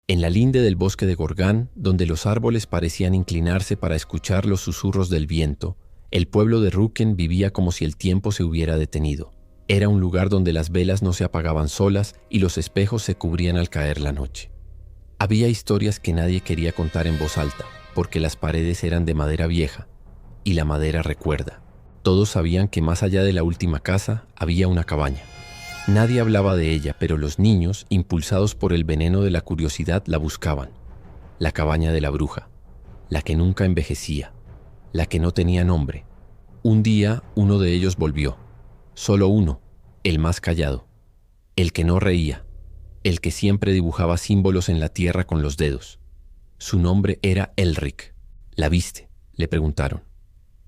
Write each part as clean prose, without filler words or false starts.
En la linde del bosque de Gorgán, donde los árboles parecían inclinarse para escuchar los susurros del viento, el pueblo de Rücken vivía como si el tiempo se hubiera detenido. Era un lugar donde las velas no se apagaban solas y los espejos se cubrían al caer la noche. Había historias que nadie quería contar en voz alta, porque las paredes eran de madera vieja, y la madera recuerda. Todos sabían que más allá de la última casa había una cabaña. Nadie hablaba de ella, pero los niños, impulsados por el veneno de la curiosidad, la buscaban. La cabaña de la bruja, la que nunca envejecía, la que no tenía nombre. Un día, uno de ellos volvió. Solo uno, el más callado, el que no reía, el que siempre dibujaba símbolos en la tierra con los dedos. Su nombre era Elric. ¿La viste?, le preguntaron.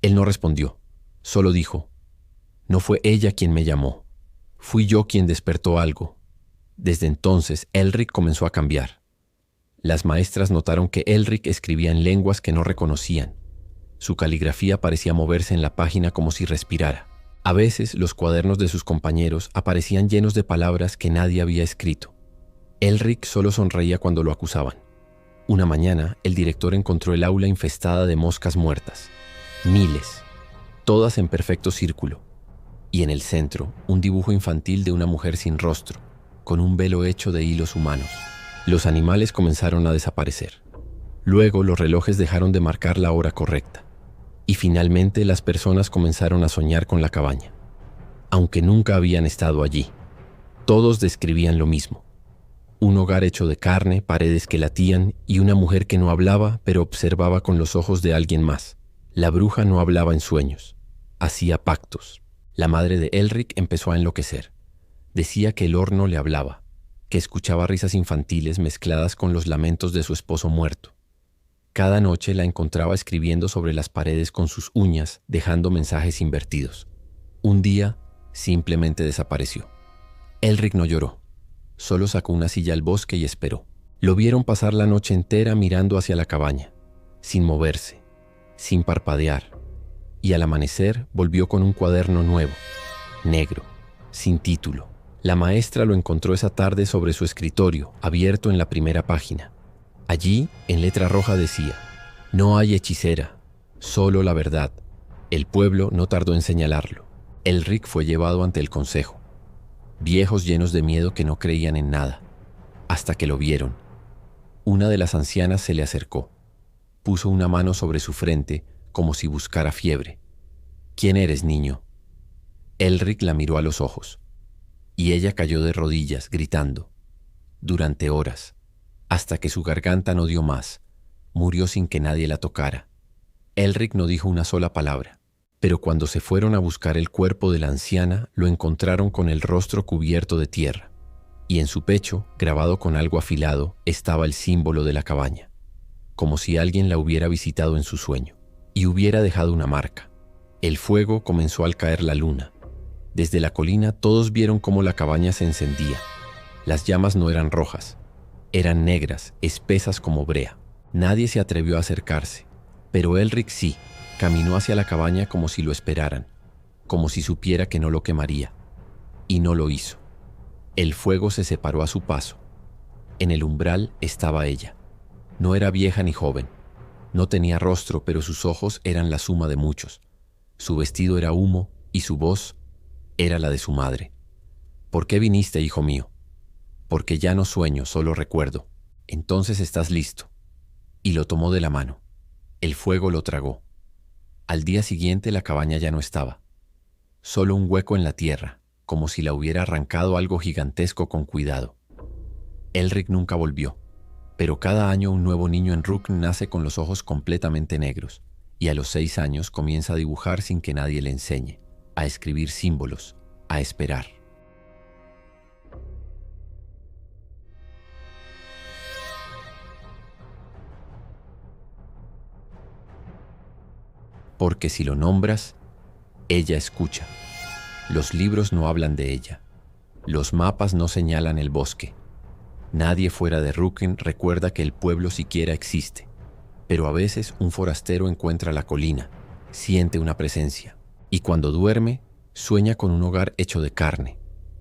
Él no respondió, solo dijo: no fue ella quien me llamó. Fui yo quien despertó algo. Desde entonces, Elric comenzó a cambiar. Las maestras notaron que Elric escribía en lenguas que no reconocían. Su caligrafía parecía moverse en la página como si respirara. A veces, los cuadernos de sus compañeros aparecían llenos de palabras que nadie había escrito. Elric solo sonreía cuando lo acusaban. Una mañana, el director encontró el aula infestada de moscas muertas. Miles, todas en perfecto círculo. Y en el centro, un dibujo infantil de una mujer sin rostro, con un velo hecho de hilos humanos. Los animales comenzaron a desaparecer. Luego los relojes dejaron de marcar la hora correcta. Y finalmente las personas comenzaron a soñar con la cabaña. Aunque nunca habían estado allí, todos describían lo mismo. Un hogar hecho de carne, paredes que latían y una mujer que no hablaba, pero observaba con los ojos de alguien más. La bruja no hablaba en sueños, hacía pactos. La madre de Elric empezó a enloquecer. Decía que el horno le hablaba, que escuchaba risas infantiles mezcladas con los lamentos de su esposo muerto. Cada noche la encontraba escribiendo sobre las paredes con sus uñas, dejando mensajes invertidos. Un día, simplemente desapareció. Elric no lloró, solo sacó una silla al bosque y esperó. Lo vieron pasar la noche entera mirando hacia la cabaña, sin moverse, sin parpadear. Y al amanecer volvió con un cuaderno nuevo, negro, sin título. La maestra lo encontró esa tarde sobre su escritorio, abierto en la primera página. Allí, en letra roja decía: no hay hechicera, solo la verdad. El pueblo no tardó en señalarlo. Elric fue llevado ante el consejo. Viejos llenos de miedo que no creían en nada, hasta que lo vieron. Una de las ancianas se le acercó. Puso una mano sobre su frente, como si buscara fiebre. ¿Quién eres, niño? Elric la miró a los ojos, y ella cayó de rodillas, gritando. Durante horas, hasta que su garganta no dio más, murió sin que nadie la tocara. Elric no dijo una sola palabra, pero cuando se fueron a buscar el cuerpo de la anciana, lo encontraron con el rostro cubierto de tierra, y en su pecho, grabado con algo afilado, estaba el símbolo de la cabaña, como si alguien la hubiera visitado en su sueño y hubiera dejado una marca. El fuego comenzó al caer la luna. Desde la colina todos vieron cómo la cabaña se encendía. Las llamas no eran rojas, eran negras, espesas como brea. Nadie se atrevió a acercarse, pero Elric sí, caminó hacia la cabaña como si lo esperaran, como si supiera que no lo quemaría. Y no lo hizo. El fuego se separó a su paso. En el umbral estaba ella. No era vieja ni joven. No tenía rostro, pero sus ojos eran la suma de muchos. Su vestido era humo y su voz era la de su madre. ¿Por qué viniste, hijo mío? Porque ya no sueño, solo recuerdo. Entonces estás listo. Y lo tomó de la mano. El fuego lo tragó. Al día siguiente la cabaña ya no estaba. Solo un hueco en la tierra, como si la hubiera arrancado algo gigantesco con cuidado. Elric nunca volvió. Pero cada año un nuevo niño en Rücken nace con los ojos completamente negros y a los 6 años comienza a dibujar sin que nadie le enseñe, a escribir símbolos, a esperar. Porque si lo nombras, ella escucha. Los libros no hablan de ella. Los mapas no señalan el bosque. Nadie fuera de Rücken recuerda que el pueblo siquiera existe, pero a veces un forastero encuentra la colina, siente una presencia, y cuando duerme, sueña con un hogar hecho de carne,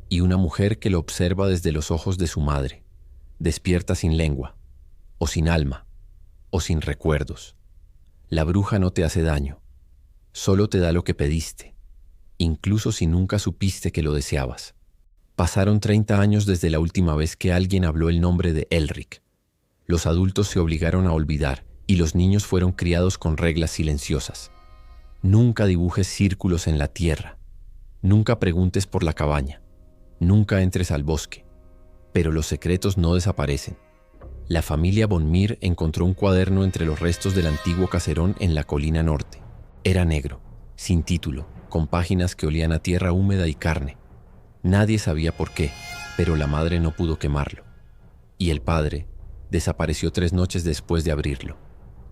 y una mujer que lo observa desde los ojos de su madre. Despierta sin lengua, o sin alma, o sin recuerdos. La bruja no te hace daño, solo te da lo que pediste, incluso si nunca supiste que lo deseabas. Pasaron 30 años desde la última vez que alguien habló el nombre de Elric. Los adultos se obligaron a olvidar y los niños fueron criados con reglas silenciosas. Nunca dibujes círculos en la tierra, nunca preguntes por la cabaña, nunca entres al bosque. Pero los secretos no desaparecen. La familia Von Mir encontró un cuaderno entre los restos del antiguo caserón en la colina norte. Era negro, sin título, con páginas que olían a tierra húmeda y carne. Nadie sabía por qué, pero la madre no pudo quemarlo. Y el padre desapareció 3 noches después de abrirlo.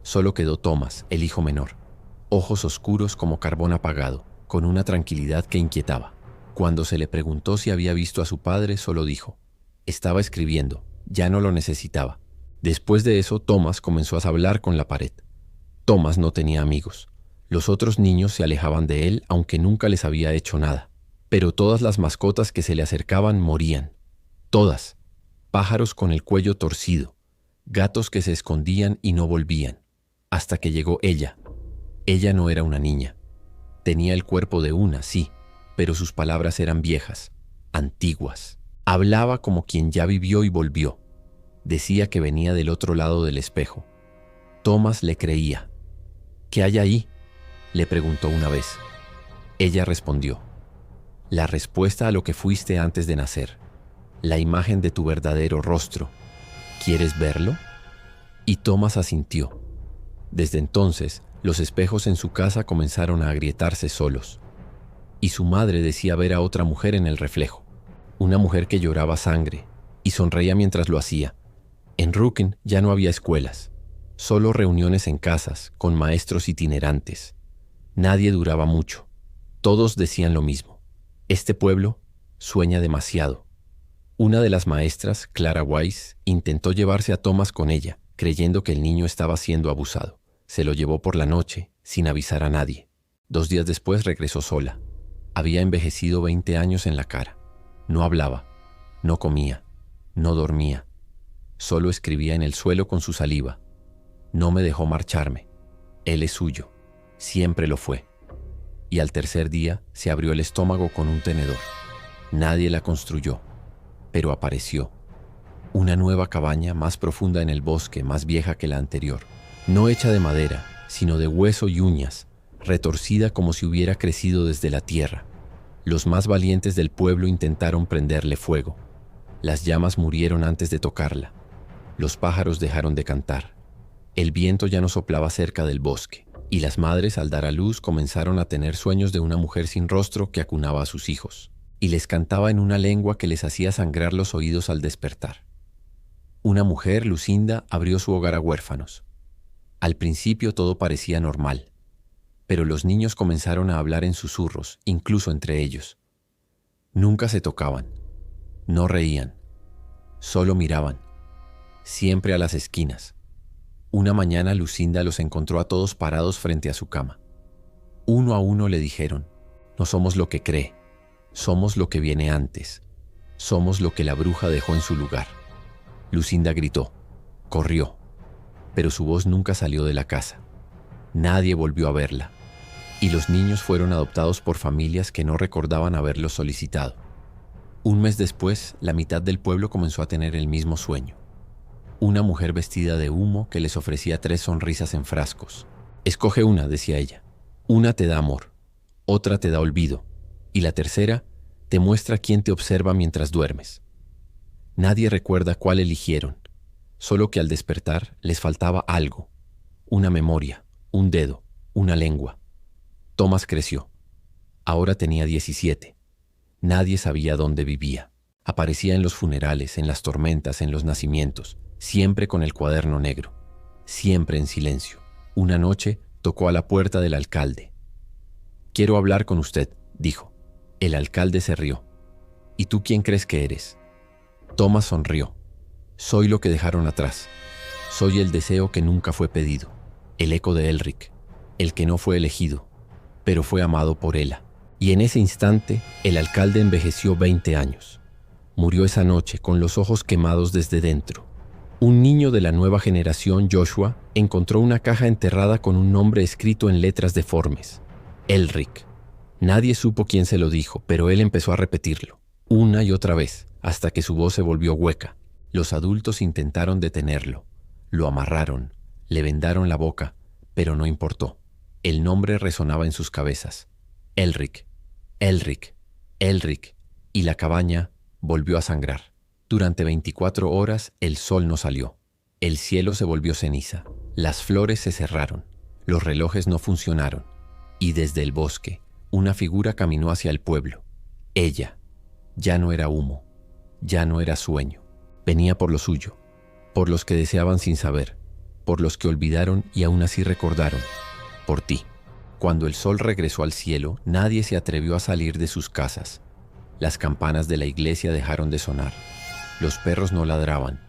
Solo quedó Thomas, el hijo menor, ojos oscuros como carbón apagado, con una tranquilidad que inquietaba. Cuando se le preguntó si había visto a su padre, solo dijo: estaba escribiendo, ya no lo necesitaba. Después de eso, Thomas comenzó a hablar con la pared. Thomas no tenía amigos. Los otros niños se alejaban de él, aunque nunca les había hecho nada. Pero todas las mascotas que se le acercaban morían. Todas. Pájaros con el cuello torcido, gatos que se escondían y no volvían. Hasta que llegó ella. Ella no era una niña. Tenía el cuerpo de una, sí, pero sus palabras eran viejas, antiguas. Hablaba como quien ya vivió y volvió. Decía que venía del otro lado del espejo. Thomas le creía. ¿Qué hay ahí?, le preguntó una vez. Ella respondió: la respuesta a lo que fuiste antes de nacer. La imagen de tu verdadero rostro. ¿Quieres verlo? Y Thomas asintió. Desde entonces, los espejos en su casa comenzaron a agrietarse solos. Y su madre decía ver a otra mujer en el reflejo. Una mujer que lloraba sangre y sonreía mientras lo hacía. En Rücken ya no había escuelas, solo reuniones en casas con maestros itinerantes. Nadie duraba mucho. Todos decían lo mismo: este pueblo sueña demasiado. Una de las maestras, Clara Weiss, intentó llevarse a Thomas con ella, creyendo que el niño estaba siendo abusado. Se lo llevó por la noche, sin avisar a nadie. 2 días después regresó sola. Había envejecido 20 años en la cara. No hablaba, no comía, no dormía. Solo escribía en el suelo con su saliva. No me dejó marcharme. Él es suyo. Siempre lo fue. Y al 3er día se abrió el estómago con un tenedor. Nadie la construyó, pero apareció. Una nueva cabaña más profunda en el bosque, más vieja que la anterior. No hecha de madera, sino de hueso y uñas, retorcida como si hubiera crecido desde la tierra. Los más valientes del pueblo intentaron prenderle fuego. Las llamas murieron antes de tocarla. Los pájaros dejaron de cantar. El viento ya no soplaba cerca del bosque, y las madres al dar a luz comenzaron a tener sueños de una mujer sin rostro que acunaba a sus hijos, y les cantaba en una lengua que les hacía sangrar los oídos al despertar. Una mujer, Lucinda, abrió su hogar a huérfanos. Al principio todo parecía normal, pero los niños comenzaron a hablar en susurros, incluso entre ellos. Nunca se tocaban, no reían, solo miraban, siempre a las esquinas. Una mañana Lucinda los encontró a todos parados frente a su cama. Uno a uno le dijeron: no somos lo que cree, somos lo que viene antes, somos lo que la bruja dejó en su lugar. Lucinda gritó, corrió, pero su voz nunca salió de la casa. Nadie volvió a verla, y los niños fueron adoptados por familias que no recordaban haberlos solicitado. 1 mes después, la mitad del pueblo comenzó a tener el mismo sueño. Una mujer vestida de humo que les ofrecía 3 sonrisas en frascos. Escoge una, decía ella. Una te da amor, otra te da olvido, y la tercera te muestra quién te observa mientras duermes. Nadie recuerda cuál eligieron, solo que al despertar les faltaba algo, una memoria, un dedo, una lengua. Thomas creció. Ahora tenía 17. Nadie sabía dónde vivía. Aparecía en los funerales, en las tormentas, en los nacimientos, siempre con el cuaderno negro, siempre en silencio. Una noche tocó a la puerta del alcalde. «Quiero hablar con usted», dijo. El alcalde se rió. «¿Y tú quién crees que eres?» Thomas sonrió. «Soy lo que dejaron atrás. Soy el deseo que nunca fue pedido, el eco de Elric, el que no fue elegido, pero fue amado por Ela». Y en ese instante, el alcalde envejeció 20 años. Murió esa noche con los ojos quemados desde dentro. Un niño de la nueva generación, Joshua, encontró una caja enterrada con un nombre escrito en letras deformes: Elric. Nadie supo quién se lo dijo, pero él empezó a repetirlo, una y otra vez, hasta que su voz se volvió hueca. Los adultos intentaron detenerlo. Lo amarraron, le vendaron la boca, pero no importó. El nombre resonaba en sus cabezas. Elric, Elric, Elric, y la cabaña volvió a sangrar. Durante 24 horas el sol no salió. El cielo se volvió ceniza. Las flores se cerraron. Los relojes no funcionaron. Y desde el bosque, una figura caminó hacia el pueblo. Ella. Ya no era humo. Ya no era sueño. Venía por lo suyo. Por los que deseaban sin saber. Por los que olvidaron y aún así recordaron. Por ti. Cuando el sol regresó al cielo, nadie se atrevió a salir de sus casas. Las campanas de la iglesia dejaron de sonar. Los perros no ladraban.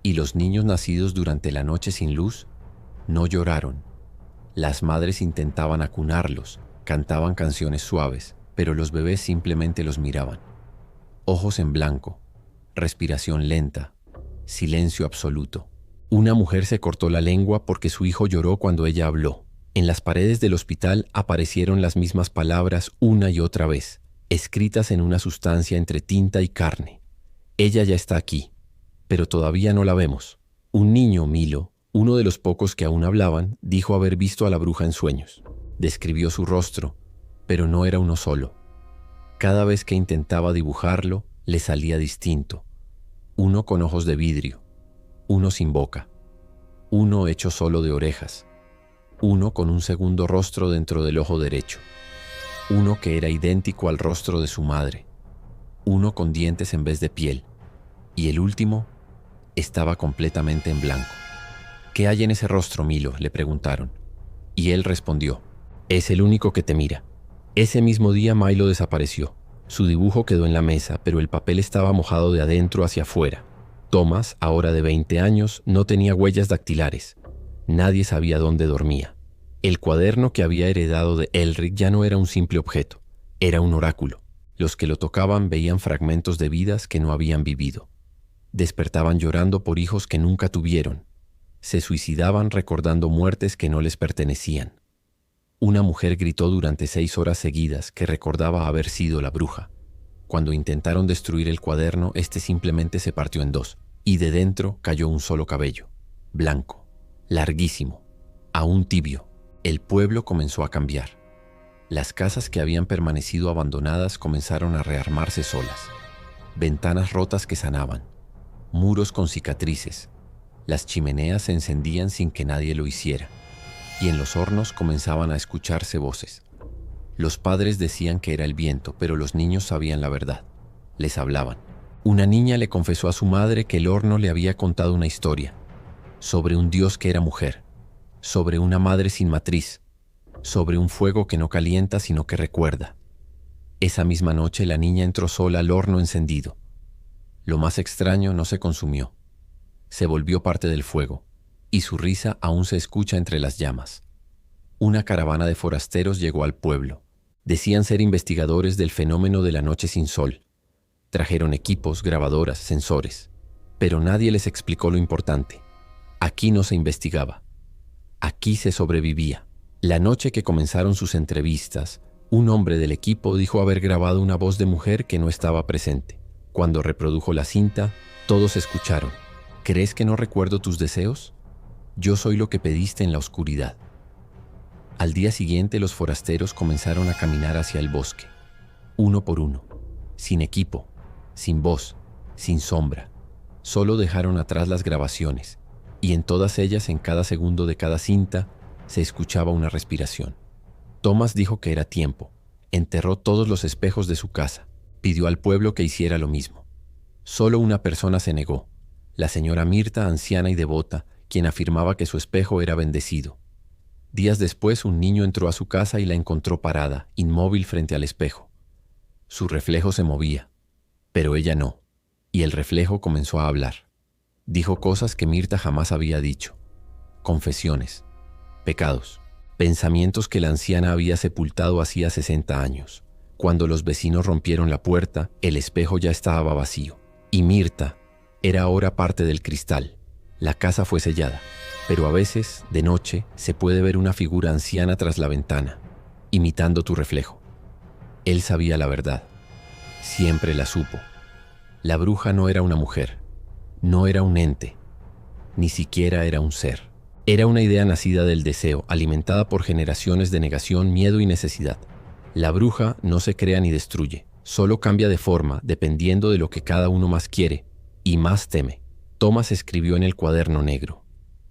Y los niños nacidos durante la noche sin luz no lloraron. Las madres intentaban acunarlos, cantaban canciones suaves, pero los bebés simplemente los miraban. Ojos en blanco, respiración lenta, silencio absoluto. Una mujer se cortó la lengua porque su hijo lloró cuando ella habló. En las paredes del hospital aparecieron las mismas palabras una y otra vez, escritas en una sustancia entre tinta y carne. Ella ya está aquí, pero todavía no la vemos. Un niño, Milo, uno de los pocos que aún hablaban, dijo haber visto a la bruja en sueños. Describió su rostro, pero no era uno solo. Cada vez que intentaba dibujarlo, le salía distinto. Uno con ojos de vidrio, uno sin boca, uno hecho solo de orejas, uno con un segundo rostro dentro del ojo derecho, uno que era idéntico al rostro de su madre, uno con dientes en vez de piel, y el último estaba completamente en blanco. «¿Qué hay en ese rostro, Milo?», le preguntaron. Y él respondió: «Es el único que te mira». Ese mismo día Milo desapareció. Su dibujo quedó en la mesa, pero el papel estaba mojado de adentro hacia afuera. Thomas, ahora de 20 años, no tenía huellas dactilares. Nadie sabía dónde dormía. El cuaderno que había heredado de Elric ya no era un simple objeto, era un oráculo. Los que lo tocaban veían fragmentos de vidas que no habían vivido. Despertaban llorando por hijos que nunca tuvieron. Se suicidaban recordando muertes que no les pertenecían. Una mujer gritó durante 6 horas seguidas que recordaba haber sido la bruja. Cuando intentaron destruir el cuaderno, este simplemente se partió en dos, y de dentro cayó un solo cabello, blanco, larguísimo, aún tibio. El pueblo comenzó a cambiar. Las casas que habían permanecido abandonadas comenzaron a rearmarse solas. Ventanas rotas que sanaban, muros con cicatrices. Las chimeneas se encendían sin que nadie lo hiciera, y en los hornos comenzaban a escucharse voces. Los padres decían que era el viento, pero los niños sabían la verdad. Les hablaban. Una niña le confesó a su madre que el horno le había contado una historia, sobre un dios que era mujer, sobre una madre sin matriz, sobre un fuego que no calienta sino que recuerda. Esa misma noche la niña entró sola al horno encendido. Lo más extraño no se consumió. Se volvió parte del fuego, y su risa aún se escucha entre las llamas. Una caravana de forasteros llegó al pueblo. Decían ser investigadores del fenómeno de la noche sin sol. Trajeron equipos, grabadoras, sensores. Pero nadie les explicó lo importante. Aquí no se investigaba. Aquí se sobrevivía. La noche que comenzaron sus entrevistas, un hombre del equipo dijo haber grabado una voz de mujer que no estaba presente. Cuando reprodujo la cinta, todos escucharon: «¿Crees que no recuerdo tus deseos? Yo soy lo que pediste en la oscuridad». Al día siguiente los forasteros comenzaron a caminar hacia el bosque, uno por uno, sin equipo, sin voz, sin sombra. Solo dejaron atrás las grabaciones, y en todas ellas, en cada segundo de cada cinta, se escuchaba una respiración. Thomas dijo que era tiempo. Enterró todos los espejos de su casa. Pidió al pueblo que hiciera lo mismo. Solo una persona se negó: la señora Mirta, anciana y devota, quien afirmaba que su espejo era bendecido. Días después, un niño entró a su casa y la encontró parada, inmóvil frente al espejo. Su reflejo se movía, pero ella no, y el reflejo comenzó a hablar. Dijo cosas que Mirta jamás había dicho. Confesiones, pecados, pensamientos que la anciana había sepultado hacía 60 años. Cuando los vecinos rompieron la puerta, el espejo ya estaba vacío, y Mirta era ahora parte del cristal. La casa fue sellada, pero a veces, de noche, se puede ver una figura anciana tras la ventana, imitando tu reflejo. Él sabía la verdad. Siempre la supo. La bruja no era una mujer, no era un ente, ni siquiera era un ser. Era una idea nacida del deseo, alimentada por generaciones de negación, miedo y necesidad. La bruja no se crea ni destruye, solo cambia de forma dependiendo de lo que cada uno más quiere y más teme. Thomas escribió en el cuaderno negro: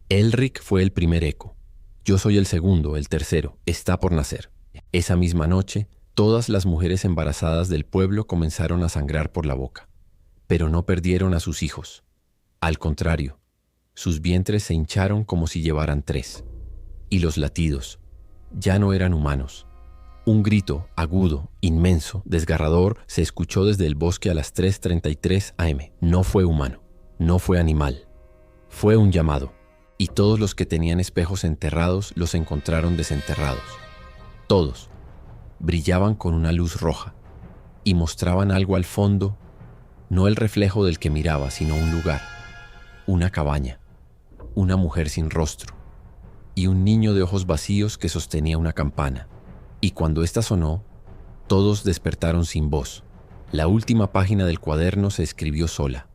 Elric fue el primer eco. Yo soy el segundo, el tercero, está por nacer. Esa misma noche, todas las mujeres embarazadas del pueblo comenzaron a sangrar por la boca, pero no perdieron a sus hijos. Al contrario, sus vientres se hincharon como si llevaran 3. Y los latidos ya no eran humanos. Un grito agudo, inmenso, desgarrador se escuchó desde el bosque a las 3:33 am. No fue humano, no fue animal. Fue un llamado, y todos los que tenían espejos enterrados los encontraron desenterrados. Todos brillaban con una luz roja y mostraban algo al fondo, no el reflejo del que miraba, sino un lugar, una cabaña, una mujer sin rostro y un niño de ojos vacíos que sostenía una campana. Y cuando ésta sonó, todos despertaron sin voz. La última página del cuaderno se escribió sola.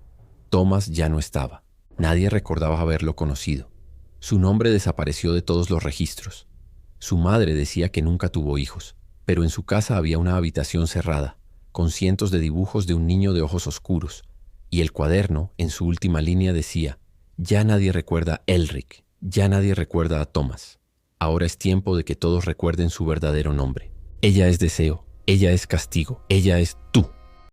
Thomas ya no estaba. Nadie recordaba haberlo conocido. Su nombre desapareció de todos los registros. Su madre decía que nunca tuvo hijos, pero en su casa había una habitación cerrada, con cientos de dibujos de un niño de ojos oscuros, y el cuaderno, en su última línea, decía: ya nadie recuerda a Elric, ya nadie recuerda a Thomas. Ahora es tiempo de que todos recuerden su verdadero nombre. Ella es deseo, ella es castigo, ella es tú.